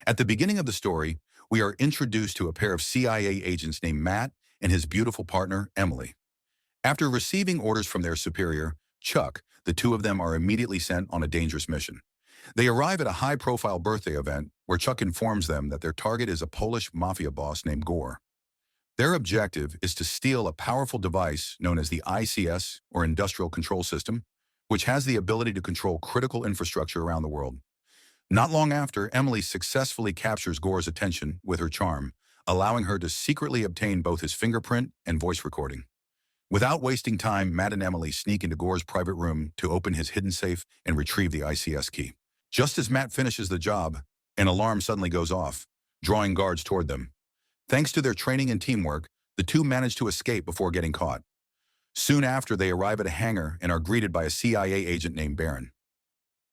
At the beginning of the story, we are introduced to a pair of CIA agents named Matt and his beautiful partner, Emily. After receiving orders from their superior, Chuck, the two of them are immediately sent on a dangerous mission. They arrive at a high-profile birthday event where Chuck informs them that their target is a Polish mafia boss named Gore. Their objective is to steal a powerful device known as the ICS, or Industrial Control System, which has the ability to control critical infrastructure around the world. Not long after, Emily successfully captures Gore's attention with her charm, allowing her to secretly obtain both his fingerprint and voice recording. Without wasting time, Matt and Emily sneak into Gore's private room to open his hidden safe and retrieve the ICS key. Just as Matt finishes the job, an alarm suddenly goes off, drawing guards toward them. Thanks to their training and teamwork, the two manage to escape before getting caught. Soon after, they arrive at a hangar and are greeted by a CIA agent named Baron.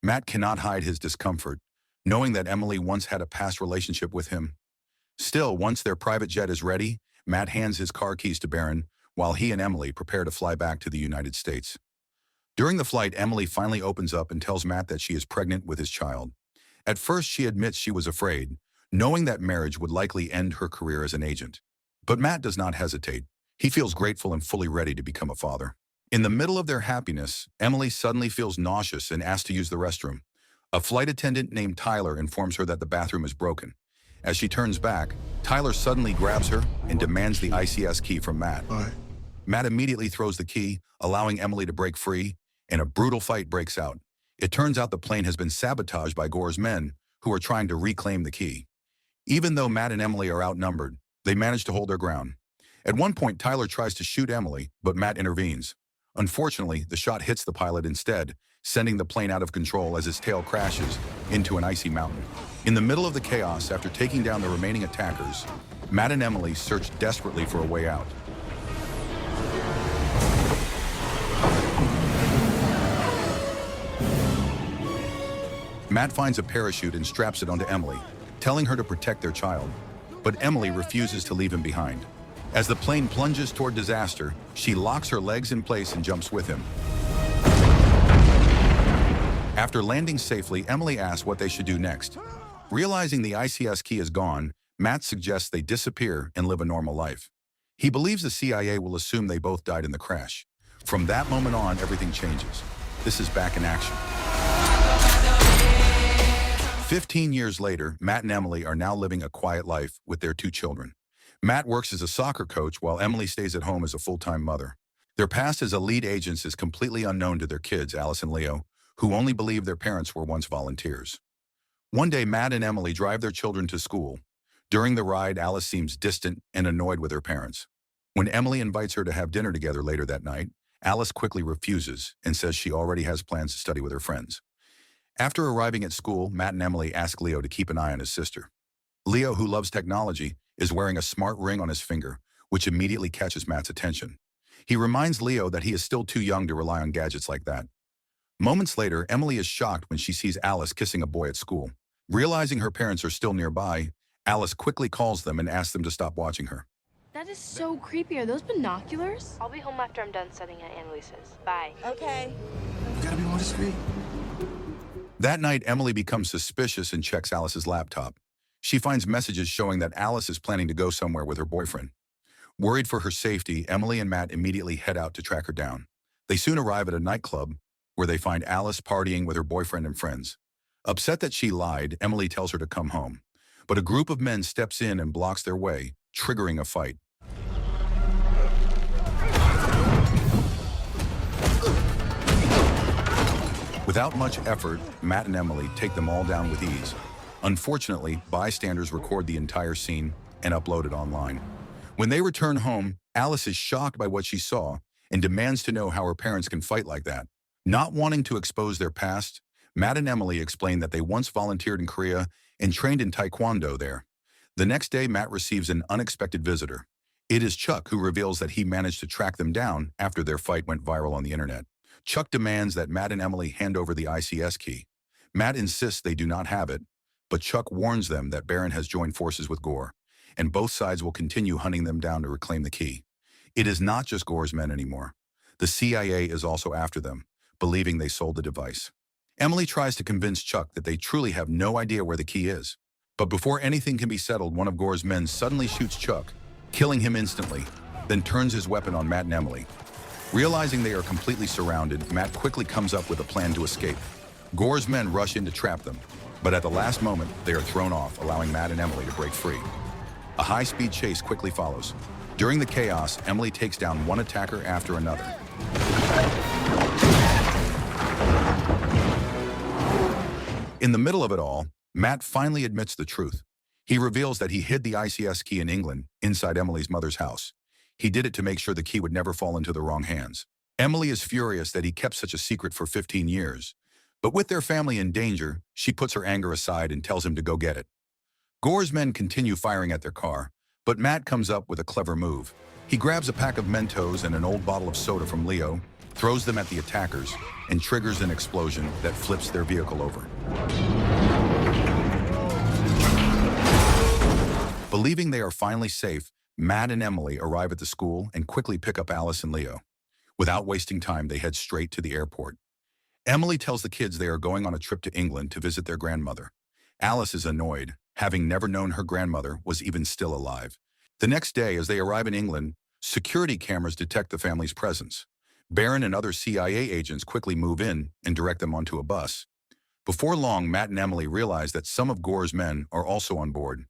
Matt cannot hide his discomfort, knowing that Emily once had a past relationship with him. Still, once their private jet is ready, Matt hands his car keys to Baron, while he and Emily prepare to fly back to the United States. During the flight, Emily finally opens up and tells Matt that she is pregnant with his child. At first, she admits she was afraid, knowing that marriage would likely end her career as an agent. But Matt does not hesitate. He feels grateful and fully ready to become a father. In the middle of their happiness, Emily suddenly feels nauseous and asks to use the restroom. A flight attendant named Tyler informs her that the bathroom is broken. As she turns back, Tyler suddenly grabs her and demands the ICS key from Matt. All right. Matt immediately throws the key, allowing Emily to break free, and a brutal fight breaks out. It turns out the plane has been sabotaged by Gore's men, who are trying to reclaim the key. Even though Matt and Emily are outnumbered, they manage to hold their ground. At one point, Tyler tries to shoot Emily, but Matt intervenes. Unfortunately, the shot hits the pilot instead, sending the plane out of control as its tail crashes into an icy mountain. In the middle of the chaos, after taking down the remaining attackers, Matt and Emily search desperately for a way out. Matt finds a parachute and straps it onto Emily, telling her to protect their child. But Emily refuses to leave him behind. As the plane plunges toward disaster, she locks her legs in place and jumps with him. After landing safely, Emily asks what they should do next. Realizing the ICS key is gone, Matt suggests they disappear and live a normal life. He believes the CIA will assume they both died in the crash. From that moment on, everything changes. This is back in action. 15 years later, Matt and Emily are now living a quiet life with their two children. Matt works as a soccer coach while Emily stays at home as a full-time mother. Their past as elite agents is completely unknown to their kids, Alice and Leo, who only believe their parents were once volunteers. One day, Matt and Emily drive their children to school. During the ride, Alice seems distant and annoyed with her parents. When Emily invites her to have dinner together later that night, Alice quickly refuses and says she already has plans to study with her friends. After arriving at school, Matt and Emily ask Leo to keep an eye on his sister. Leo, who loves technology, is wearing a smart ring on his finger, which immediately catches Matt's attention. He reminds Leo that he is still too young to rely on gadgets like that. Moments later, Emily is shocked when she sees Alice kissing a boy at school. Realizing her parents are still nearby, Alice quickly calls them and asks them to stop watching her. That is so creepy. Are those binoculars? I'll be home after I'm done studying at Annalise's. Bye. Okay. You gotta be more discreet. That night, Emily becomes suspicious and checks Alice's laptop. She finds messages showing that Alice is planning to go somewhere with her boyfriend. Worried for her safety, Emily and Matt immediately head out to track her down. They soon arrive at a nightclub where they find Alice partying with her boyfriend and friends. Upset that she lied, Emily tells her to come home. But a group of men steps in and blocks their way, triggering a fight. Without much effort, Matt and Emily take them all down with ease. Unfortunately, bystanders record the entire scene and upload it online. When they return home, Alice is shocked by what she saw and demands to know how her parents can fight like that. Not wanting to expose their past, Matt and Emily explain that they once volunteered in Korea and trained in Taekwondo there. The next day, Matt receives an unexpected visitor. It is Chuck, who reveals that he managed to track them down after their fight went viral on the internet. Chuck demands that Matt and Emily hand over the ICS key. Matt insists they do not have it, but Chuck warns them that Baron has joined forces with Gore, and both sides will continue hunting them down to reclaim the key. It is not just Gore's men anymore. The CIA is also after them, believing they sold the device. Emily tries to convince Chuck that they truly have no idea where the key is. But before anything can be settled, one of Gore's men suddenly shoots Chuck, killing him instantly, then turns his weapon on Matt and Emily. Realizing they are completely surrounded, Matt quickly comes up with a plan to escape. Gore's men rush in to trap them, but at the last moment, they are thrown off, allowing Matt and Emily to break free. A high-speed chase quickly follows. During the chaos, Emily takes down one attacker after another. In the middle of it all, Matt finally admits the truth. He reveals that he hid the ICS key in England inside Emily's mother's house. He did it to make sure the key would never fall into the wrong hands. Emily is furious that he kept such a secret for 15 years. But with their family in danger, she puts her anger aside and tells him to go get it. Gore's men continue firing at their car, but Matt comes up with a clever move. He grabs a pack of Mentos and an old bottle of soda from Leo, throws them at the attackers, and triggers an explosion that flips their vehicle over. Believing they are finally safe, Matt and Emily arrive at the school and quickly pick up Alice and Leo. Without wasting time, they head straight to the airport. Emily tells the kids they are going on a trip to England to visit their grandmother. Alice is annoyed, having never known her grandmother was even still alive. The next day, as they arrive in England, security cameras detect the family's presence. Barron and other CIA agents quickly move in and direct them onto a bus. Before long, Matt and Emily realize that some of Gore's men are also on board.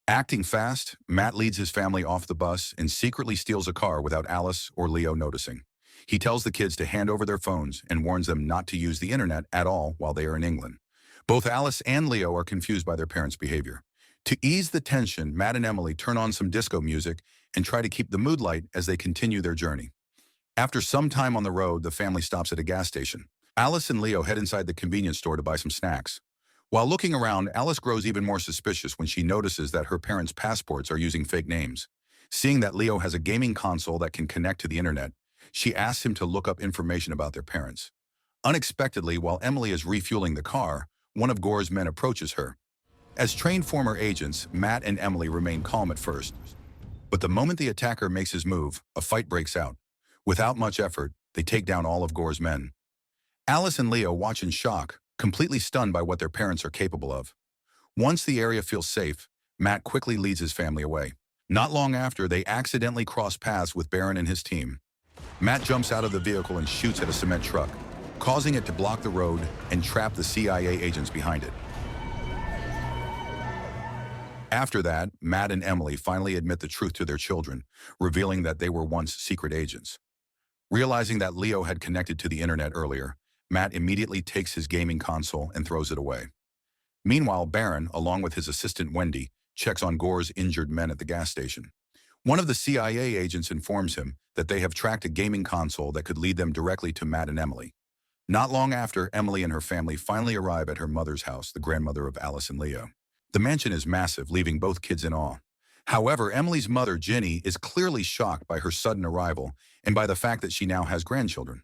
Acting fast, Matt leads his family off the bus and secretly steals a car without Alice or Leo noticing. He tells the kids to hand over their phones and warns them not to use the internet at all while they are in England. Both Alice and Leo are confused by their parents' behavior. To ease the tension, Matt and Emily turn on some disco music and try to keep the mood light as they continue their journey. After some time on the road, the family stops at a gas station. Alice and Leo head inside the convenience store to buy some snacks. While looking around, Alice grows even more suspicious when she notices that her parents' passports are using fake names. Seeing that Leo has a gaming console that can connect to the internet, she asks him to look up information about their parents. Unexpectedly, while Emily is refueling the car, one of Gore's men approaches her. As trained former agents, Matt and Emily remain calm at first. But the moment the attacker makes his move, a fight breaks out. Without much effort, they take down all of Gore's men. Alice and Leo watch in shock, completely stunned by what their parents are capable of. Once the area feels safe, Matt quickly leads his family away. Not long after, they accidentally cross paths with Barron and his team. Matt jumps out of the vehicle and shoots at a cement truck, causing it to block the road and trap the CIA agents behind it. After that, Matt and Emily finally admit the truth to their children, revealing that they were once secret agents. Realizing that Leo had connected to the internet earlier, Matt immediately takes his gaming console and throws it away. Meanwhile, Barron, along with his assistant Wendy, checks on Gore's injured men at the gas station. One of the CIA agents informs him that they have tracked a gaming console that could lead them directly to Matt and Emily. Not long after, Emily and her family finally arrive at her mother's house, the grandmother of Alice and Leo. The mansion is massive, leaving both kids in awe. However, Emily's mother, Ginny, is clearly shocked by her sudden arrival and by the fact that she now has grandchildren.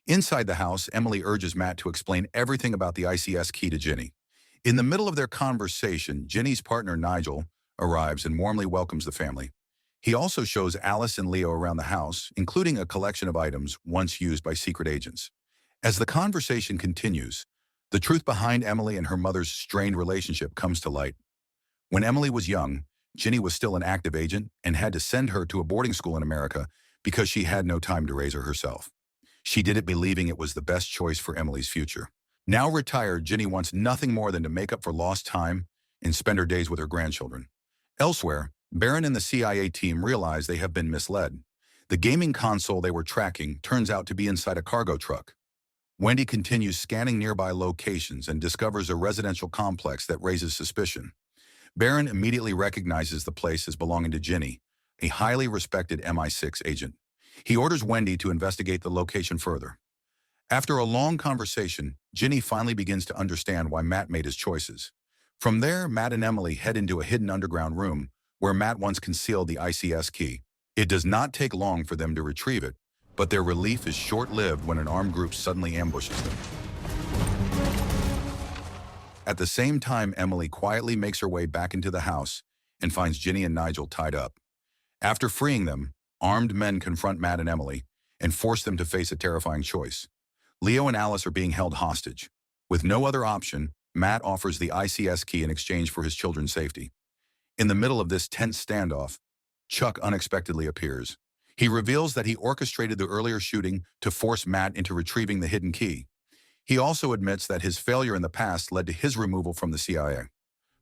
Inside the house, Emily urges Matt to explain everything about the ICS key to Ginny. In the middle of their conversation, Ginny's partner, Nigel, arrives and warmly welcomes the family. He also shows Alice and Leo around the house, including a collection of items once used by secret agents. As the conversation continues, the truth behind Emily and her mother's strained relationship comes to light. When Emily was young, Ginny was still an active agent and had to send her to a boarding school in America because she had no time to raise her herself. She did it believing it was the best choice for Emily's future. Now retired, Ginny wants nothing more than to make up for lost time and spend her days with her grandchildren. Elsewhere, Barron and the CIA team realize they have been misled. The gaming console they were tracking turns out to be inside a cargo truck. Wendy continues scanning nearby locations and discovers a residential complex that raises suspicion. Barron immediately recognizes the place as belonging to Ginny, a highly respected MI6 agent. He orders Wendy to investigate the location further. After a long conversation, Ginny finally begins to understand why Matt made his choices. From there, Matt and Emily head into a hidden underground room where Matt once concealed the ICS key. It does not take long for them to retrieve it, but their relief is short-lived when an armed group suddenly ambushes them. At the same time, Emily quietly makes her way back into the house and finds Ginny and Nigel tied up. After freeing them, armed men confront Matt and Emily and force them to face a terrifying choice. Leo and Alice are being held hostage. With no other option, Matt offers the ICS key in exchange for his children's safety. In the middle of this tense standoff, Chuck unexpectedly appears. He reveals that he orchestrated the earlier shooting to force Matt into retrieving the hidden key. He also admits that his failure in the past led to his removal from the CIA.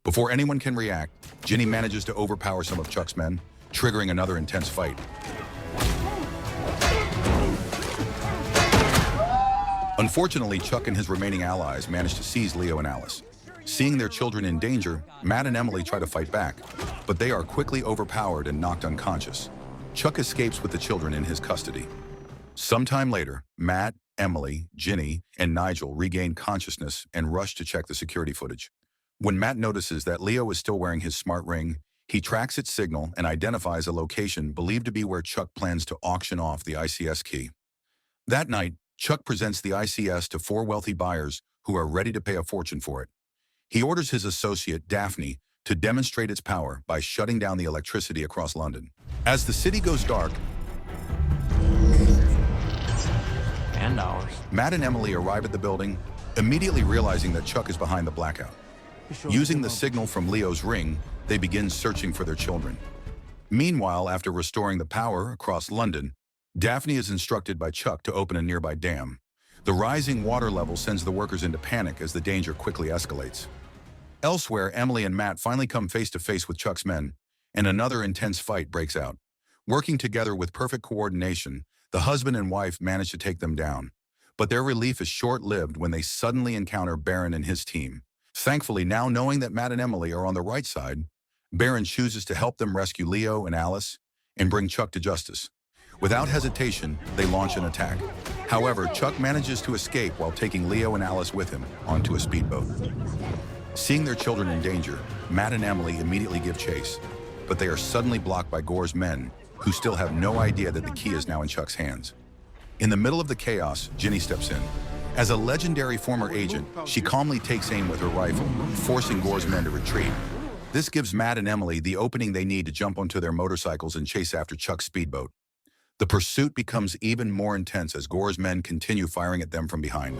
Before anyone can react, Ginny manages to overpower some of Chuck's men, triggering another intense fight. Unfortunately, Chuck and his remaining allies manage to seize Leo and Alice. Seeing their children in danger, Matt and Emily try to fight back, but they are quickly overpowered and knocked unconscious. Chuck escapes with the children in his custody. Sometime later, Matt, Emily, Ginny, and Nigel regain consciousness and rush to check the security footage. When Matt notices that Leo is still wearing his smart ring, he tracks its signal and identifies a location believed to be where Chuck plans to auction off the ICS key. That night, Chuck presents the ICS to 4 wealthy buyers who are ready to pay a fortune for it. He orders his associate, Daphne, to demonstrate its power by shutting down the electricity across London. As the city goes dark, and ours. Matt and Emily arrive at the building, immediately realizing that Chuck is behind the blackout. Using the signal from Leo's ring, they begin searching for their children. Meanwhile, after restoring the power across London, Daphne is instructed by Chuck to open a nearby dam. The rising water level sends the workers into panic as the danger quickly escalates. Elsewhere, Emily and Matt finally come face to face with Chuck's men, and another intense fight breaks out. Working together with perfect coordination, the husband and wife manage to take them down. But their relief is short-lived when they suddenly encounter Baron and his team. Thankfully, now knowing that Matt and Emily are on the right side, Baron chooses to help them rescue Leo and Alice and bring Chuck to justice. Without hesitation, they launch an attack. However, Chuck manages to escape while taking Leo and Alice with him onto a speedboat. Seeing their children in danger, Matt and Emily immediately give chase, but they are suddenly blocked by Gore's men, who still have no idea that the key is now in Chuck's hands. In the middle of the chaos, Ginny steps in. As a legendary former agent, she calmly takes aim with her rifle, forcing Gore's men to retreat. This gives Matt and Emily the opening they need to jump onto their motorcycles and chase after Chuck's speedboat. The pursuit becomes even more intense as Gore's men continue firing at them from behind.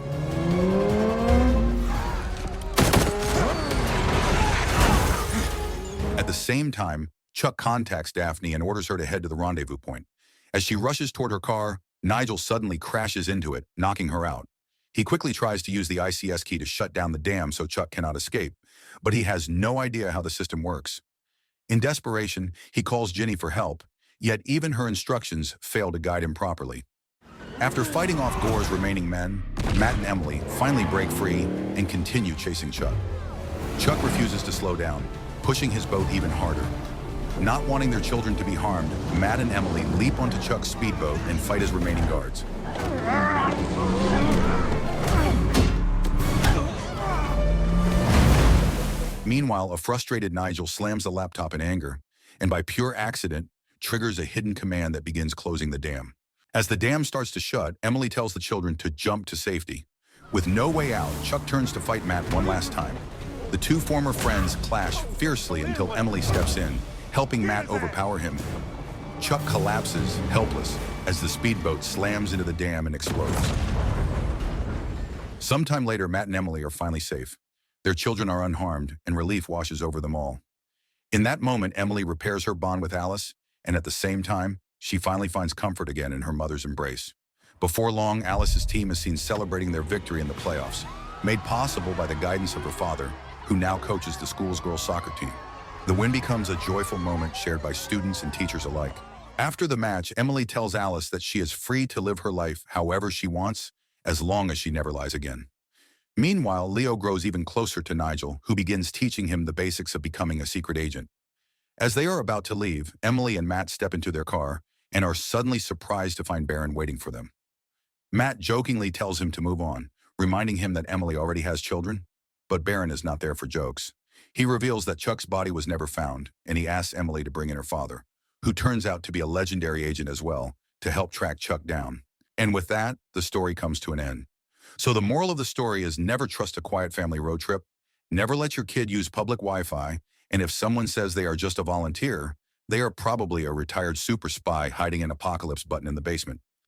At the same time, Chuck contacts Daphne and orders her to head to the rendezvous point. As she rushes toward her car, Nigel suddenly crashes into it, knocking her out. He quickly tries to use the ICS key to shut down the dam so Chuck cannot escape, but he has no idea how the system works. In desperation, he calls Ginny for help, yet even her instructions fail to guide him properly. After fighting off Gore's remaining men, Matt and Emily finally break free and continue chasing Chuck. Chuck refuses to slow down, pushing his boat even harder. Not wanting their children to be harmed, Matt and Emily leap onto Chuck's speedboat and fight his remaining guards. Meanwhile, a frustrated Nigel slams the laptop in anger, and by pure accident, triggers a hidden command that begins closing the dam. As the dam starts to shut, Emily tells the children to jump to safety. With no way out, Chuck turns to fight Matt one last time. The two former friends clash fiercely until Emily steps in, helping Matt overpower him. Chuck collapses, helpless, as the speedboat slams into the dam and explodes. Sometime later, Matt and Emily are finally safe. Their children are unharmed, and relief washes over them all. In that moment, Emily repairs her bond with Alice, and at the same time, she finally finds comfort again in her mother's embrace. Before long, Alice's team is seen celebrating their victory in the playoffs, made possible by the guidance of her father, who now coaches the school's girls' soccer team. The win becomes a joyful moment shared by students and teachers alike. After the match, Emily tells Alice that she is free to live her life however she wants, as long as she never lies again. Meanwhile, Leo grows even closer to Nigel, who begins teaching him the basics of becoming a secret agent. As they are about to leave, Emily and Matt step into their car and are suddenly surprised to find Baron waiting for them. Matt jokingly tells him to move on, reminding him that Emily already has children, but Baron is not there for jokes. He reveals that Chuck's body was never found, and he asks Emily to bring in her father, who turns out to be a legendary agent as well, to help track Chuck down. And with that, the story comes to an end. So the moral of the story is never trust a quiet family road trip, never let your kid use public Wi-Fi, and if someone says they are just a volunteer, they are probably a retired super spy hiding an apocalypse button in the basement.